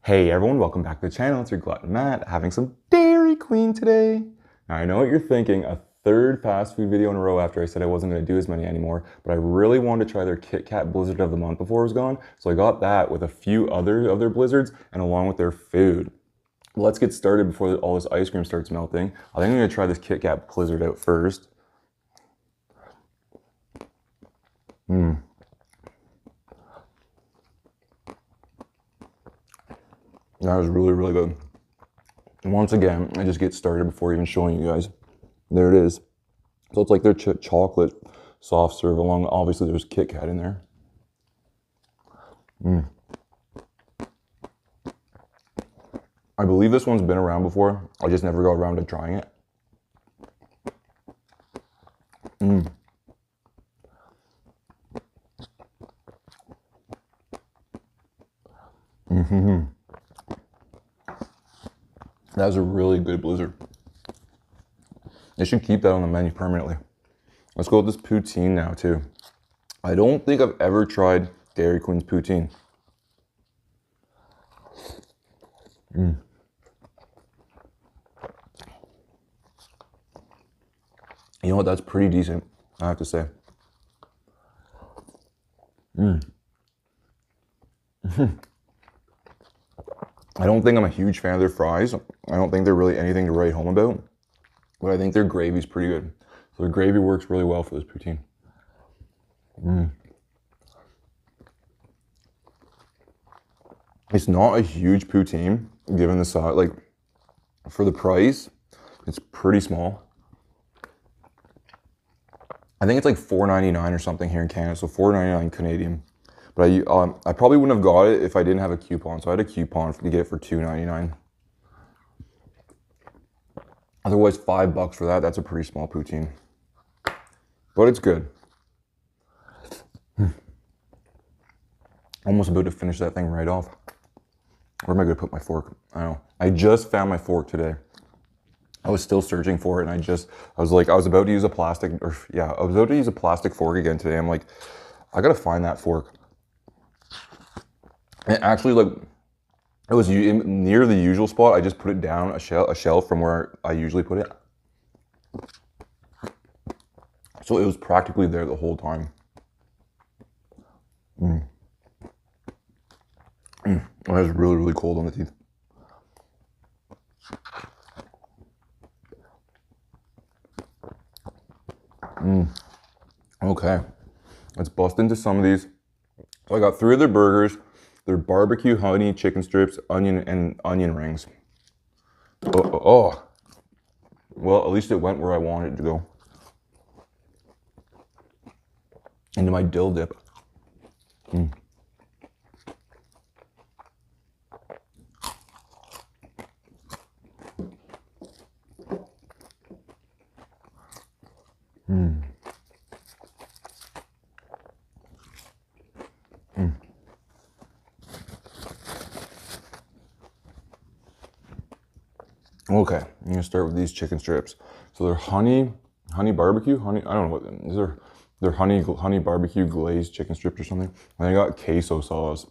Hey everyone, welcome back to the channel. It's your glutton Matt, having some Dairy Queen today. Now I know what you're thinking, a third fast food video in a row after I said I wasn't going to do as many anymore, but I really wanted to try their Kit Kat Blizzard of the month before it was gone, so I got that with a few other of their blizzards and along with their food. Let's get started before all this ice cream starts melting. I think I'm going to try this Kit Kat Blizzard out first. That was really, really good. And once again, I just get started before even showing you guys. There it is. So it's like their chocolate soft serve along, obviously there's Kit Kat in there. I believe this one's been around before. I just never got around to trying it. That's a really good blizzard. They should keep that on the menu permanently. Let's go with this poutine now too. I don't think I've ever tried Dairy Queen's poutine. You know what, that's pretty decent, I have to say. I don't think I'm a huge fan of their fries. I don't think they're really anything to write home about, but I think their gravy's pretty good. So the gravy works really well for this poutine. It's not a huge poutine, given the size. Like, for the price, it's pretty small. I think it's like $4.99 or something here in Canada, so $4.99 Canadian. But I probably wouldn't have got it if I didn't have a coupon, so I had a coupon to get it for $2.99. Otherwise, $5 for that, that's a pretty small poutine. But it's good. Almost about to finish that thing right off. Where am I gonna put my fork? I don't know. I just found my fork today. I was still searching for it, and I was about to use a plastic, I was about to use a plastic fork again today. I'm like, I gotta find that fork. And actually, like, it was near the usual spot. I just put it down a shelf from where I usually put it. So it was practically there the whole time. It was really, really cold on the teeth. Okay, let's bust into some of these. So I got 3 of their burgers. Their barbecue honey chicken strips, onion rings. Oh. Well, at least it went where I wanted it to go. Into my dill dip. Okay, I'm gonna start with these chicken strips. So they're honey barbecue, I don't know what they're honey barbecue glazed chicken strips or something. And they got queso sauce.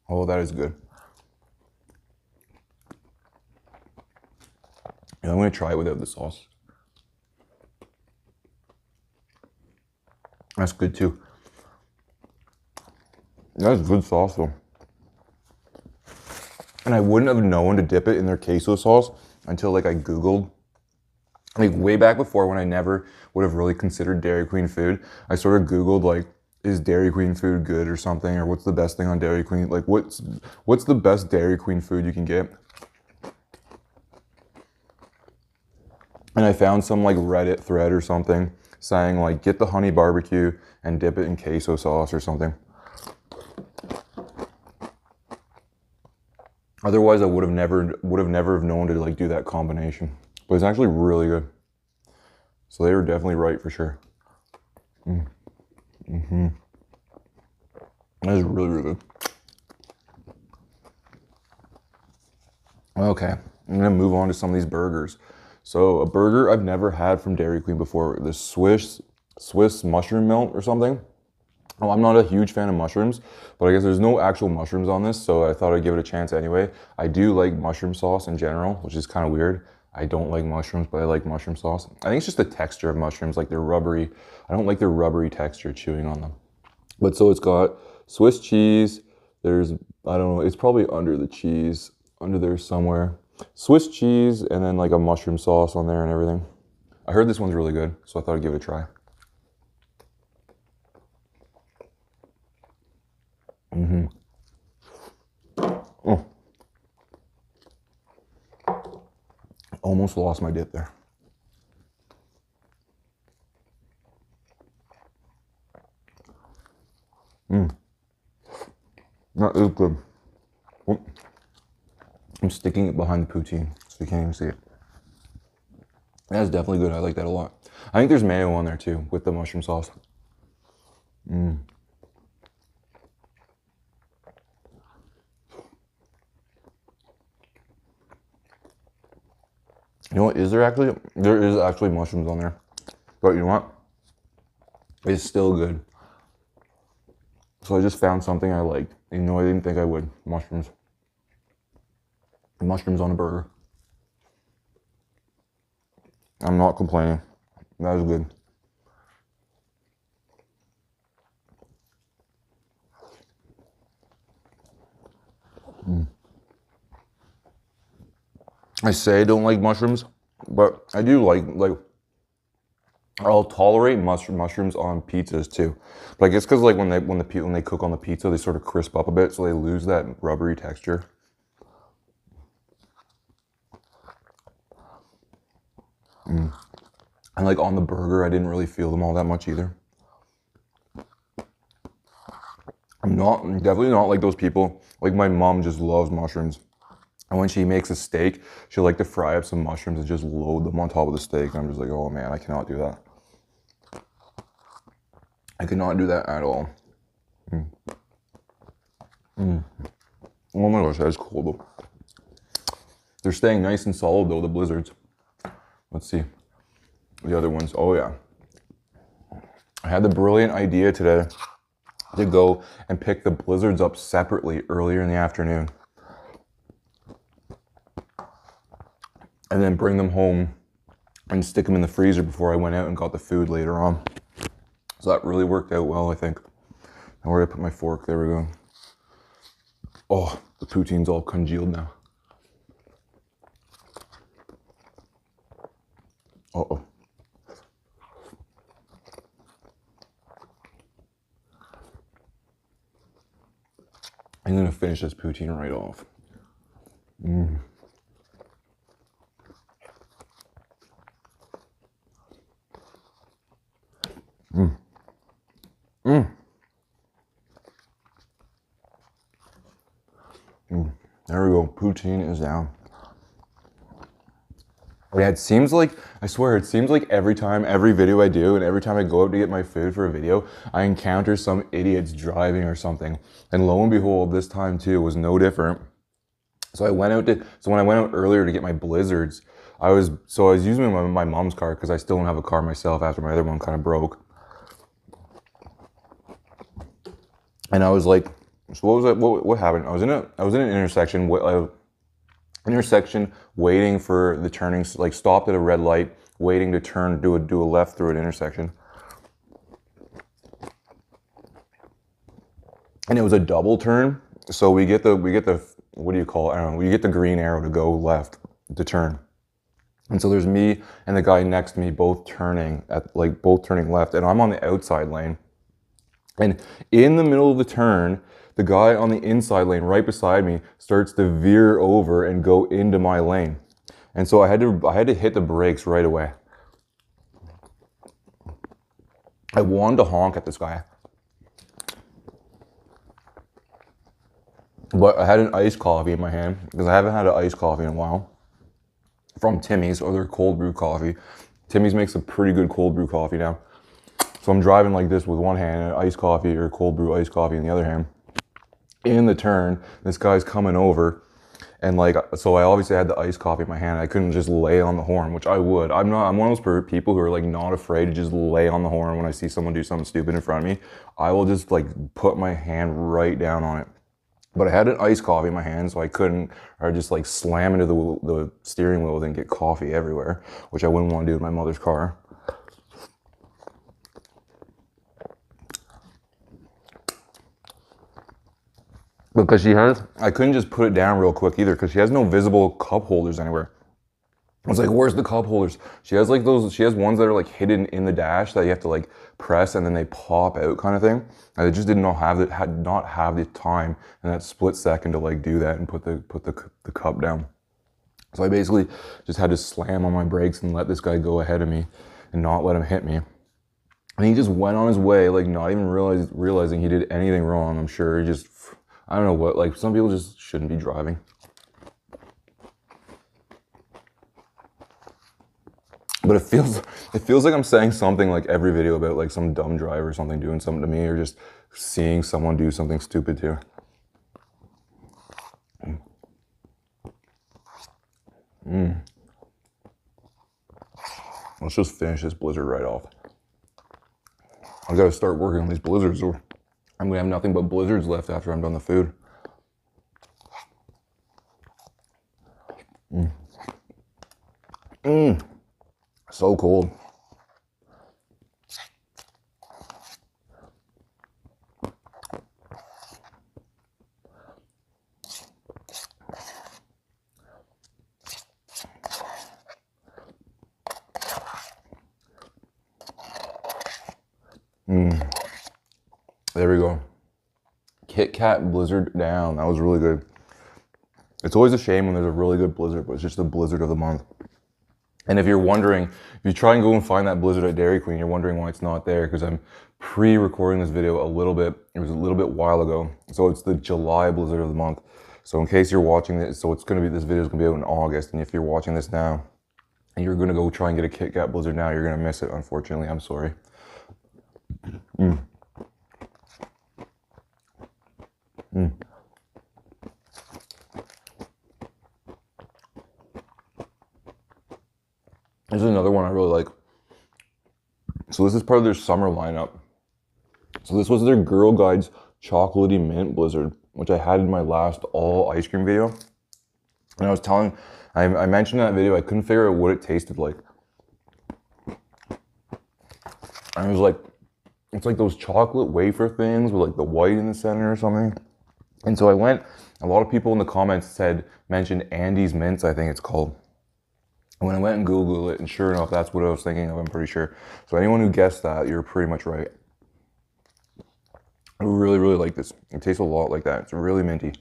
Oh, that is good. And I'm gonna try it without the sauce. That's good too. That's good sauce though. And I wouldn't have known to dip it in their queso sauce until like I Googled, like way back before when I never would have really considered Dairy Queen food. I sort of Googled like, is Dairy Queen food good or something? Or what's the best thing on Dairy Queen? Like what's the best Dairy Queen food you can get? And I found some like Reddit thread or something saying like, get the honey barbecue and dip it in queso sauce or something. Otherwise, I would have never known to like do that combination. But it's actually really good. So they were definitely right for sure. That is really, really good. Okay, I'm gonna move on to some of these burgers. So a burger I've never had from Dairy Queen before, the Swiss Swiss mushroom melt or something. Oh, I'm not a huge fan of mushrooms, but I guess there's no actual mushrooms on this, so I thought I'd give it a chance anyway. I do like mushroom sauce in general, which is kind of weird. I don't like mushrooms, but I like mushroom sauce. I think it's just the texture of mushrooms, like they're rubbery. I don't like their rubbery texture chewing on them. But so it's got Swiss cheese. There's, I don't know, it's probably under the cheese, under there somewhere. Swiss cheese and then like a mushroom sauce on there and everything. I heard this one's really good, so I thought I'd give it a try. Oh. Almost lost my dip there. That is good. Oh. I'm sticking it behind the poutine, so you can't even see it. That's definitely good. I like that a lot. I think there's mayo on there too, with the mushroom sauce. You know what, is there actually? There is actually mushrooms on there. But you know what? It's still good. So I just found something I liked. Even though I didn't think I would. Mushrooms. Mushrooms on a burger. I'm not complaining. That was good. I say I don't like mushrooms, but I do like I'll tolerate mushrooms on pizzas too. But I guess because like when they cook on the pizza, they sort of crisp up a bit, so they lose that rubbery texture. And like on the burger, I didn't really feel them all that much either. I'm definitely not like those people. Like my mom just loves mushrooms. And when she makes a steak, she'll like to fry up some mushrooms and just load them on top of the steak. And I'm just like, oh man, I cannot do that. I cannot do that at all. Oh my gosh, that is cool though. They're staying nice and solid though, the blizzards. Let's see. The other ones, oh yeah. I had the brilliant idea today to go and pick the blizzards up separately earlier in the afternoon. And then bring them home and stick them in the freezer before I went out and got the food later on. So that really worked out well, I think. Now where did I put my fork? There we go. Oh, the poutine's all congealed now. Uh-oh. I'm gonna finish this poutine right off. There we go, poutine is down. Yeah, it seems like, I swear, it seems like every video I do, and every time I go out to get my food for a video, I encounter some idiots driving or something. And lo and behold, this time too was no different. So when I went out earlier to get my blizzards, I was using my mom's car because I still don't have a car myself after my other one kind of broke. And I was like, so what was that? What happened? I was in an intersection waiting for the turning, like stopped at a red light, waiting to turn, do a left through an intersection. And it was a double turn. So we get the, what do you call it? I don't know. We get the green arrow to go left, to turn. And so there's me and the guy next to me both turning left, and I'm on the outside lane. And in the middle of the turn, the guy on the inside lane right beside me starts to veer over and go into my lane. And so I had to hit the brakes right away. I wanted to honk at this guy. But I had an iced coffee in my hand because I haven't had an iced coffee in a while. From Timmy's, or their cold brew coffee. Timmy's makes a pretty good cold brew coffee now. So I'm driving like this with one hand, and iced coffee or cold brew iced coffee in the other hand. In the turn, this guy's coming over, And like, so I obviously had the iced coffee in my hand. I couldn't just lay on the horn, which I would. I'm one of those people who are like not afraid to just lay on the horn when I see someone do something stupid in front of me. I will just like put my hand right down on it. But I had an iced coffee in my hand, so I couldn't, or just like slam into the steering wheel and get coffee everywhere, which I wouldn't want to do in my mother's car. Because I couldn't just put it down real quick either, because she has no visible cup holders anywhere. I was like, where's the cup holders? She has like she has ones that are like hidden in the dash that you have to like press and then they pop out kind of thing. And I just did not have the time in that split second to like do that and put the cup down. So I basically just had to slam on my brakes and let this guy go ahead of me and not let him hit me. And he just went on his way, like not even realizing he did anything wrong. I'm sure he just, I don't know what, like some people just shouldn't be driving. But it feels like I'm saying something like every video about like some dumb driver or something doing something to me, or just seeing someone do something stupid too. Let's just finish this blizzard right off. I gotta start working on these blizzards, or I'm gonna have nothing but blizzards left after I'm done the food. So cold. There we go. Kit Kat Blizzard down. That was really good. It's always a shame when there's a really good blizzard, but it's just the blizzard of the month. And if you're wondering, if you try and go and find that blizzard at Dairy Queen, you're wondering why it's not there, because I'm pre-recording this video a little bit. It was a little bit while ago. So it's the July blizzard of the month. So in case you're watching this, so it's going to be, this video is going to be out in August. And if you're watching this now and you're going to go try and get a Kit Kat Blizzard now, you're going to miss it, unfortunately. I'm sorry. This is another one I really like. So this is part of their summer lineup. So this was their Girl Guides Chocolatey Mint Blizzard, which I had in my last all ice cream video. And I was telling, I mentioned in that video, I couldn't figure out what it tasted like. I was like, it's like those chocolate wafer things with like the white in the center or something. And so I went, a lot of people in the comments mentioned Andy's Mints, I think it's called. And when I went and Googled it, and sure enough, that's what I was thinking of, I'm pretty sure. So anyone who guessed that, you're pretty much right. I really, really like this. It tastes a lot like that. It's really minty.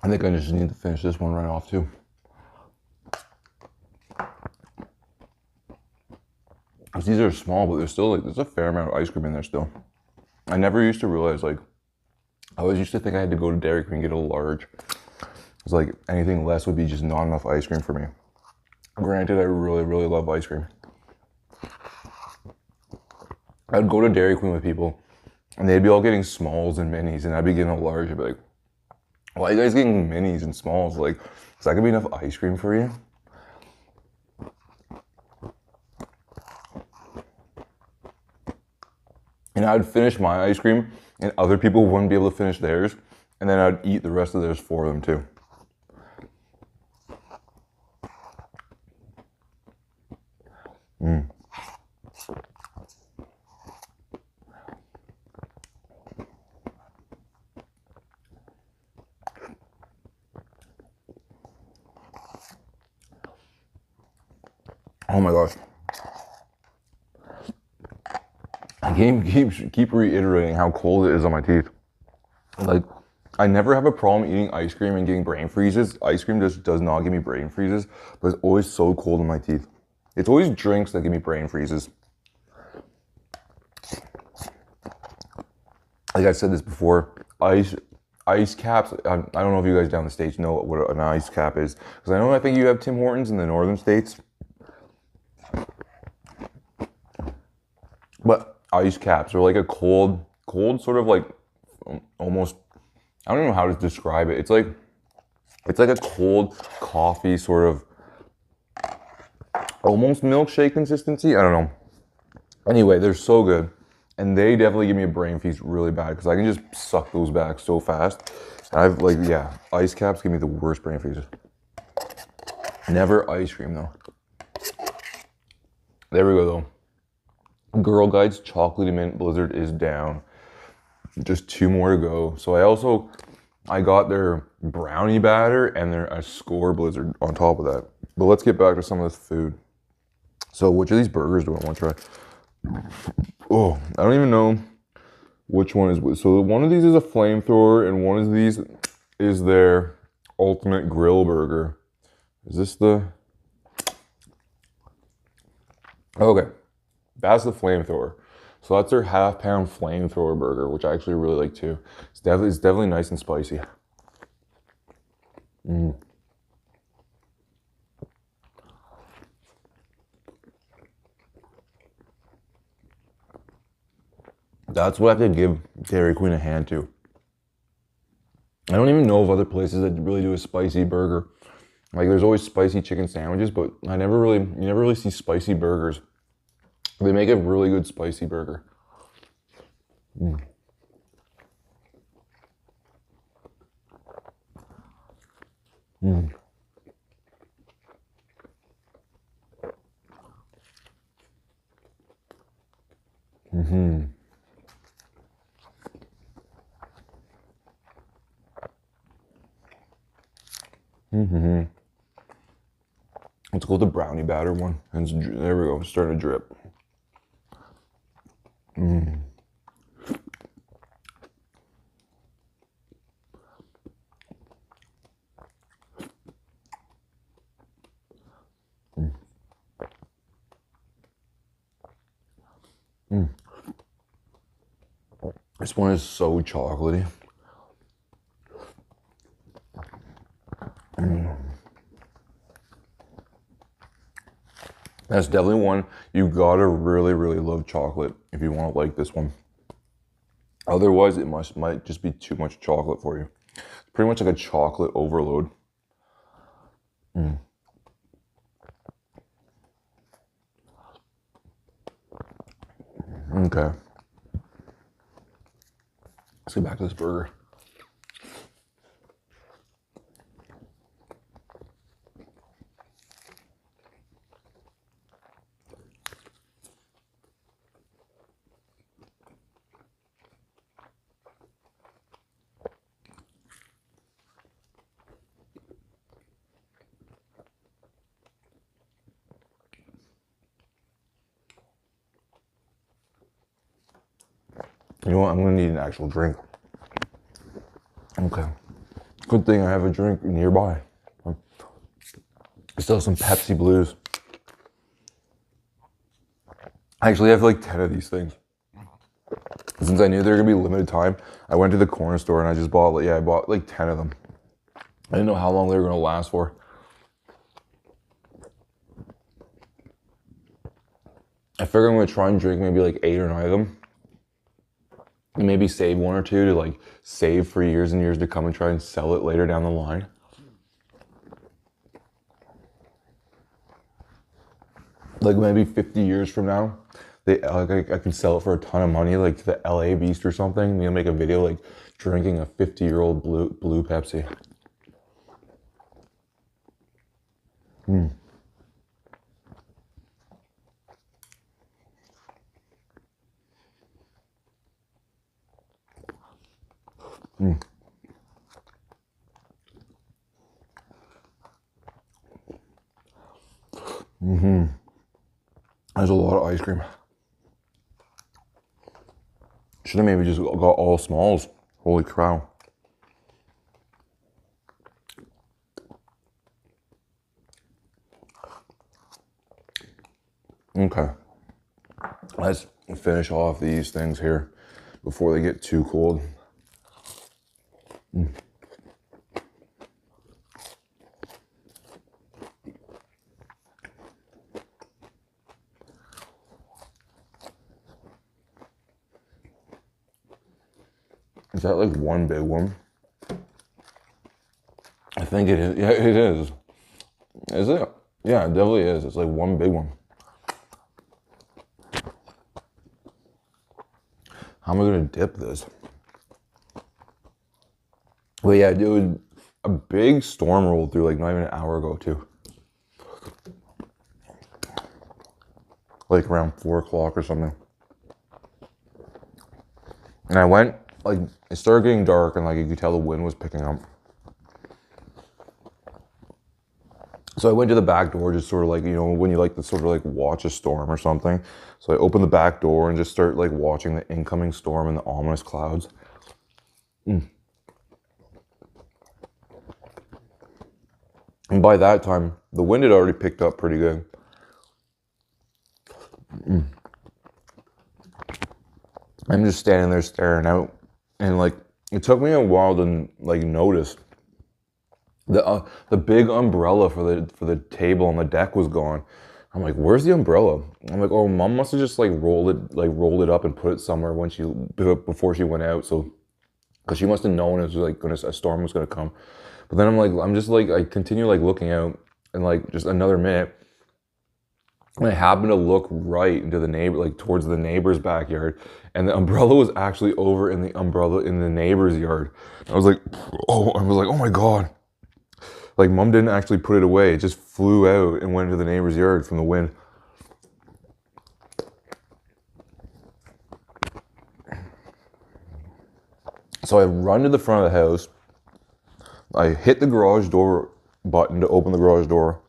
I think I just need to finish this one right off too. These are small, but there's still like, there's a fair amount of ice cream in there still. I never used to realize, like, I always used to think I had to go to Dairy Queen and get a large. It's like anything less would be just not enough ice cream for me. Granted, I really, really love ice cream. I'd go to Dairy Queen with people and they'd be all getting smalls and minis, and I'd be getting a large. I'd be like, why are you guys getting minis and smalls? Like, is that gonna be enough ice cream for you? And I'd finish my ice cream and other people wouldn't be able to finish theirs, and then I'd eat the rest of theirs for them too. Oh my gosh. I keep reiterating how cold it is on my teeth. Like, I never have a problem eating ice cream and getting brain freezes. Ice cream just does not give me brain freezes, but it's always so cold in my teeth. It's always drinks that give me brain freezes. Like I said this before, ice caps. I don't know if you guys down in the States know what an ice cap is, because I think you have Tim Hortons in the northern states. But ice caps are like a cold sort of like almost, I don't know how to describe it. It's like a cold coffee sort of almost milkshake consistency. I don't know. Anyway, they're so good. And they definitely give me a brain freeze really bad because I can just suck those back so fast. And ice caps give me the worst brain freezes. Never ice cream though. There we go though. Girl Guide's Chocolatey Mint Blizzard is down. Just 2 more to go. So I got their Brownie Batter and their Skor Blizzard on top of that. But let's get back to some of this food. So which of these burgers do I want to try? Oh, I don't even know which one is which. So one of these is a Flamethrower and one of these is their Ultimate Grillburger. Is this the... Okay, that's the Flamethrower. So that's their half-pound Flamethrower burger, which I actually really like too. It's definitely nice and spicy. That's what I have to give Dairy Queen a hand to. I don't even know of other places that really do a spicy burger. Like there's always spicy chicken sandwiches, but you never really see spicy burgers. They make a really good spicy burger. Let's go with the Brownie Batter one. And there we go, it's starting to drip. This one is so chocolatey. That's definitely one you gotta really, really love chocolate if you want to like this one. Otherwise, it might just be too much chocolate for you. It's pretty much like a chocolate overload. Okay. Let's get back to this burger. You know what? I'm gonna need an actual drink. Okay. Good thing I have a drink nearby. I still have some Pepsi Blues. I actually have like 10 of these things. Since I knew they were gonna be limited time, I went to the corner store and I just bought, I bought like 10 of them. I didn't know how long they were gonna last for. I figure I'm gonna try and drink maybe like 8 or 9 of them. And maybe save 1 or 2 to like save for years and years to come and try and sell it later down the line. Like maybe 50 years from now, I can sell it for a ton of money, like to the LA Beast or something. They'll make a video like drinking a 50-year-old blue Pepsi. There's a lot of ice cream. Should have maybe just got all smalls. Holy cow. Okay. Let's finish off these things here before they get too cold. Is that like one big one? I think it is. Yeah, it is. Is it? Yeah, it definitely is. It's like one big one. How am I gonna dip this? But yeah, dude, a big storm rolled through like not even an hour ago too. Like around 4 o'clock or something. And I went, like, it started getting dark and like you could tell the wind was picking up. So I went to the back door, just sort of like, you know, when you like to sort of like watch a storm or something. So I opened the back door and just start like watching the incoming storm and the ominous clouds. And by that time, the wind had already picked up pretty good. I'm just standing there staring out, and like it took me a while to like notice the big umbrella for the table on the deck was gone. I'm like, where's the umbrella? I'm like, oh, Mom must have just like rolled it up and put it somewhere before she went out. So, because she must have known it was like a storm was gonna come. But then I continue like looking out, and like just another minute, and I happened to look right into the neighbor, like towards the neighbor's backyard, and the umbrella was actually over in the neighbor's yard. I was like, oh my God. Like, Mom didn't actually put it away. It just flew out and went into the neighbor's yard from the wind. So I run to the front of the house. I hit the garage door button to open the garage door.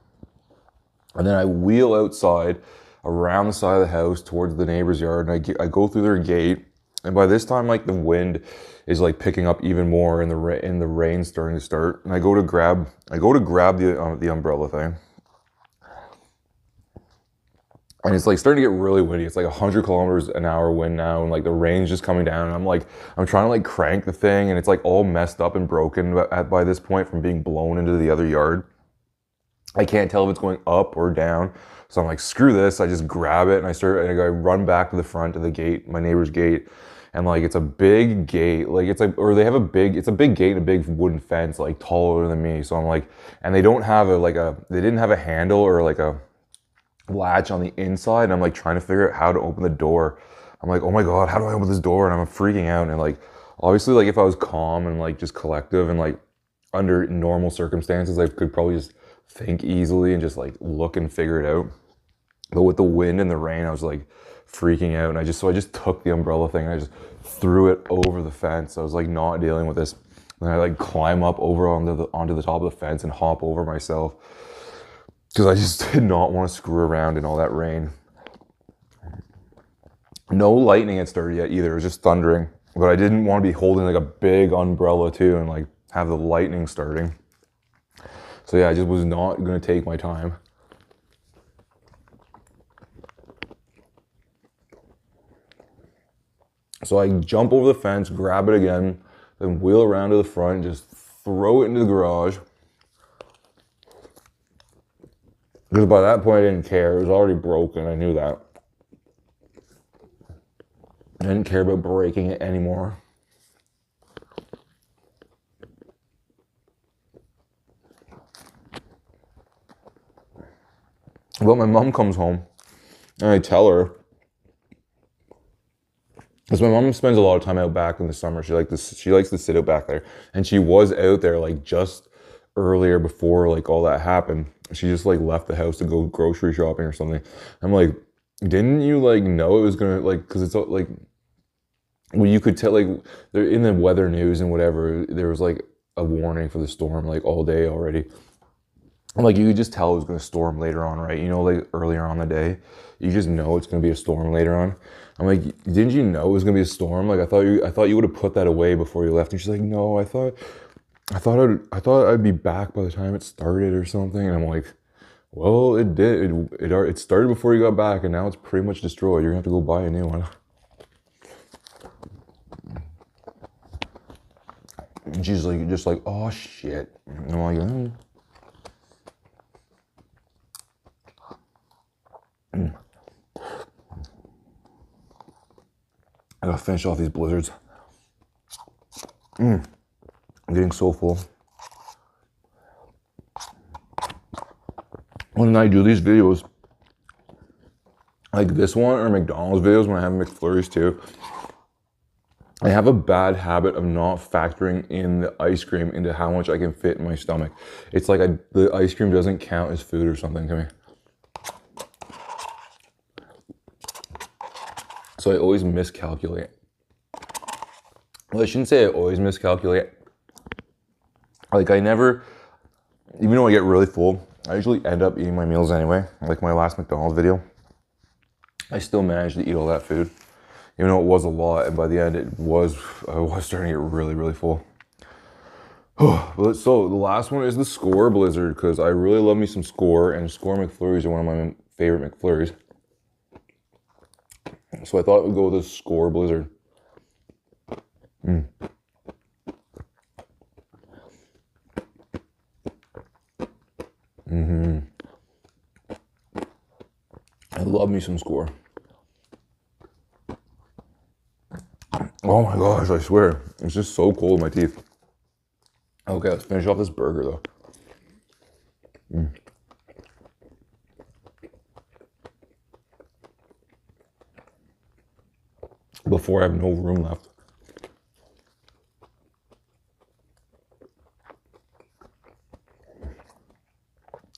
And then I wheel outside around the side of the house towards the neighbor's yard. And I go through their gate. And by this time, like, the wind is like picking up even more, and the rain starting to start. And I go to grab the umbrella thing, and it's like starting to get really windy. It's like 100 kilometers an hour wind now, and like the rain's just coming down. And I'm trying to like crank the thing, and it's like all messed up and broken by this point from being blown into the other yard. I can't tell if it's going up or down. So I'm like, screw this. I just grab it and I run back to the front of the gate, my neighbor's gate. And like, it's a big gate, like it's a big gate and a big wooden fence, like taller than me. So I'm like, and they didn't have a handle or like a latch on the inside. And I'm like trying to figure out how to open the door. I'm like, oh my God, how do I open this door? And I'm freaking out. And like, obviously, like if I was calm and like just collective and like under normal circumstances, I could probably just think easily and just like look and figure it out. But with the wind and the rain, I was like freaking out, and I just took the umbrella thing and I just threw it over the fence. I was like not dealing with this. And I like climb up over onto the top of the fence and hop over myself, because I just did not want to screw around in all that rain. No lightning had started yet either. It was just thundering, but I didn't want to be holding like a big umbrella too and like have the lightning starting. So yeah, I just was not going to take my time. So I jump over the fence, grab it again, then wheel around to the front, and just throw it into the garage. Because by that point I didn't care. It was already broken. I knew that. I didn't care about breaking it anymore. But my mom comes home and I tell her, because my mom spends a lot of time out back in the summer. She likes to sit out back there. And she was out there like just earlier before like all that happened. She just like left the house to go grocery shopping or something. I'm like, didn't you like know it was gonna like, because it's like, well, you could tell like in the weather news and whatever, there was like a warning for the storm like all day already. I'm like, you could just tell it was gonna storm later on, right? You know, like earlier on the day, you just know it's gonna be a storm later on. I'm like, didn't you know it was gonna be a storm? Like I thought you would have put that away before you left. And she's like, no, I thought I'd be back by the time it started or something. And I'm like, Well, it did. It started before you got back, and now it's pretty much destroyed. You're gonna have to go buy a new one. And she's like, just like, oh shit. And I'm like, I gotta finish off these blizzards. I'm getting so full. When I do these videos, like this one or McDonald's videos when I have McFlurries too, I have a bad habit of not factoring in the ice cream into how much I can fit in my stomach. It's like the ice cream doesn't count as food or something to me. So I always miscalculate. Well, I shouldn't say I always miscalculate. Like I never, even though I get really full, I usually end up eating my meals anyway. Like my last McDonald's video, I still managed to eat all that food. Even though it was a lot, and by the end I was starting to get really, really full. So the last one is the Skor Blizzard, because I really love me some Skor, and Skor McFlurries are one of my favorite McFlurries. So I thought it would go with the Skor Blizzard. I love me some Skor. Oh my gosh, I swear. It's just so cold in my teeth. Okay, let's finish off this burger though. Before I have no room left.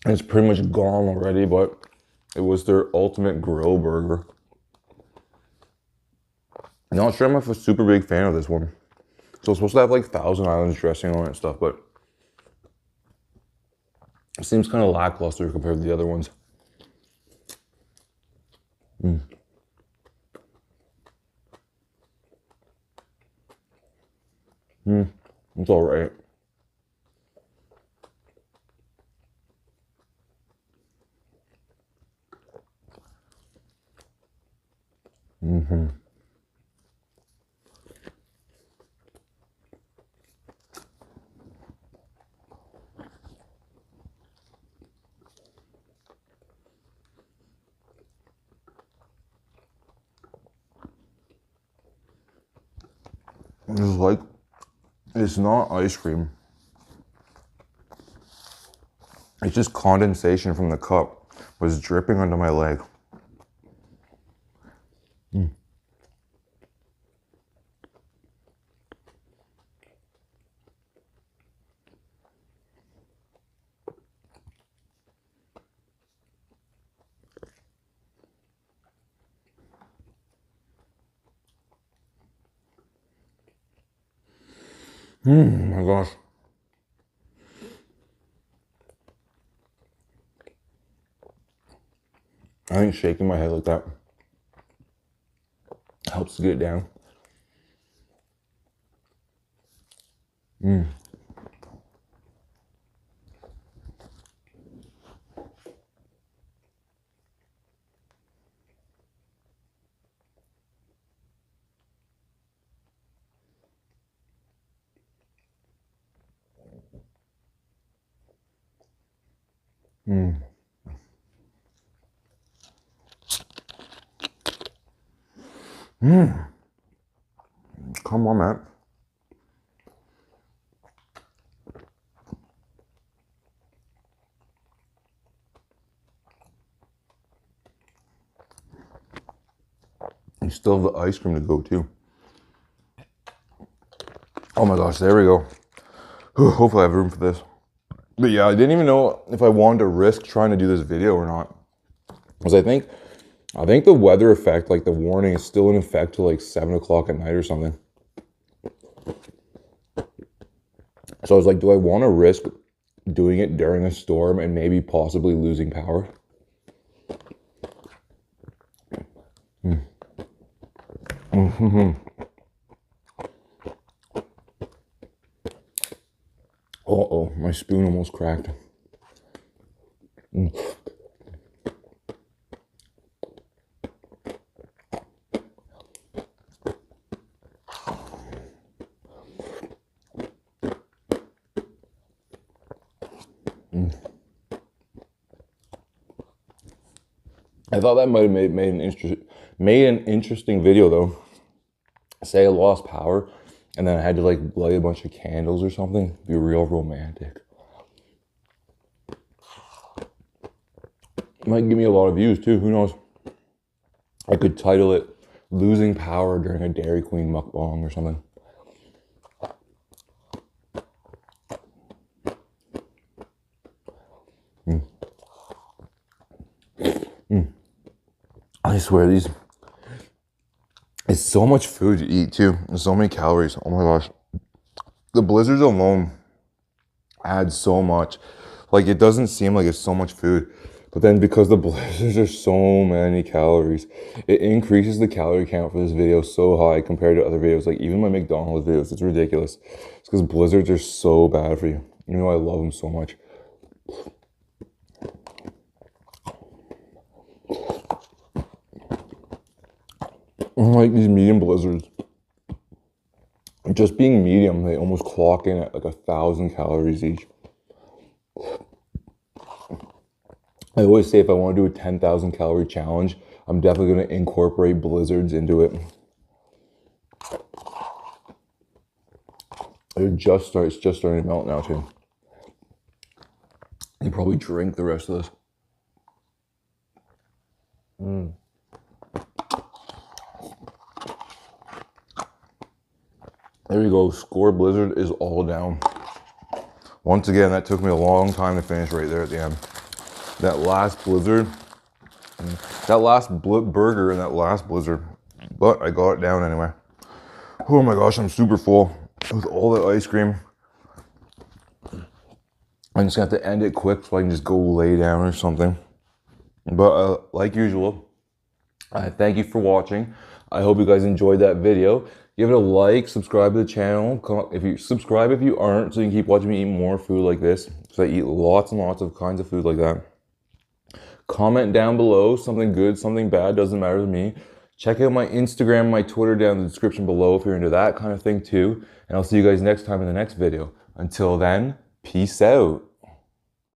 It's pretty much gone already, but it was their ultimate grill burger. Not sure I'm a super big fan of this one. So it's supposed to have like Thousand Islands dressing on it and stuff, but it seems kind of lackluster compared to the other ones. It's all right. It's like, it's not ice cream. It's just condensation from the cup was dripping onto my leg. Oh my gosh. I think shaking my head like that helps to get it down. Come on, man. You still have the ice cream to go too. Oh my gosh, there we go. Hopefully I have room for this. But yeah, I didn't even know if I wanted to risk trying to do this video or not. Because I think the weather effect, like the warning, is still in effect till like 7 o'clock at night or something. So I was like, do I want to risk doing it during a storm and maybe possibly losing power? Uh-oh, my spoon almost cracked. I thought that might have made an interesting video though. Say I lost power and then I had to like light a bunch of candles or something. It'd be real romantic. Might give me a lot of views too, who knows? I could title it Losing Power During a Dairy Queen Mukbang or something. I swear it's so much food to eat too. There's so many calories. Oh my gosh. The blizzards alone add so much. Like it doesn't seem like it's so much food. But then because the blizzards are so many calories, it increases the calorie count for this video so high compared to other videos. Like even my McDonald's videos, it's ridiculous. It's because blizzards are so bad for you. You know I love them so much. Like these medium blizzards, just being medium, they almost clock in at like 1,000 calories each. I always say if I want to do a 10,000 calorie challenge, I'm definitely going to incorporate blizzards into it. It's just starting to melt now too. You probably drink the rest of this. There you go, Skor Blizzard is all down. Once again, that took me a long time to finish right there at the end. That last blizzard, that last burger and that last blizzard, but I got it down anyway. Oh my gosh, I'm super full with all that ice cream. I'm just gonna have to end it quick so I can just go lay down or something. But like usual, thank you for watching. I hope you guys enjoyed that video. Give it a like, subscribe to the channel. If you subscribe if you aren't, so you can keep watching me eat more food like this. So I eat lots and lots of kinds of food like that. Comment down below, something good, something bad, doesn't matter to me. Check out my Instagram, my Twitter down in the description below if you're into that kind of thing too. And I'll see you guys next time in the next video. Until then, peace out.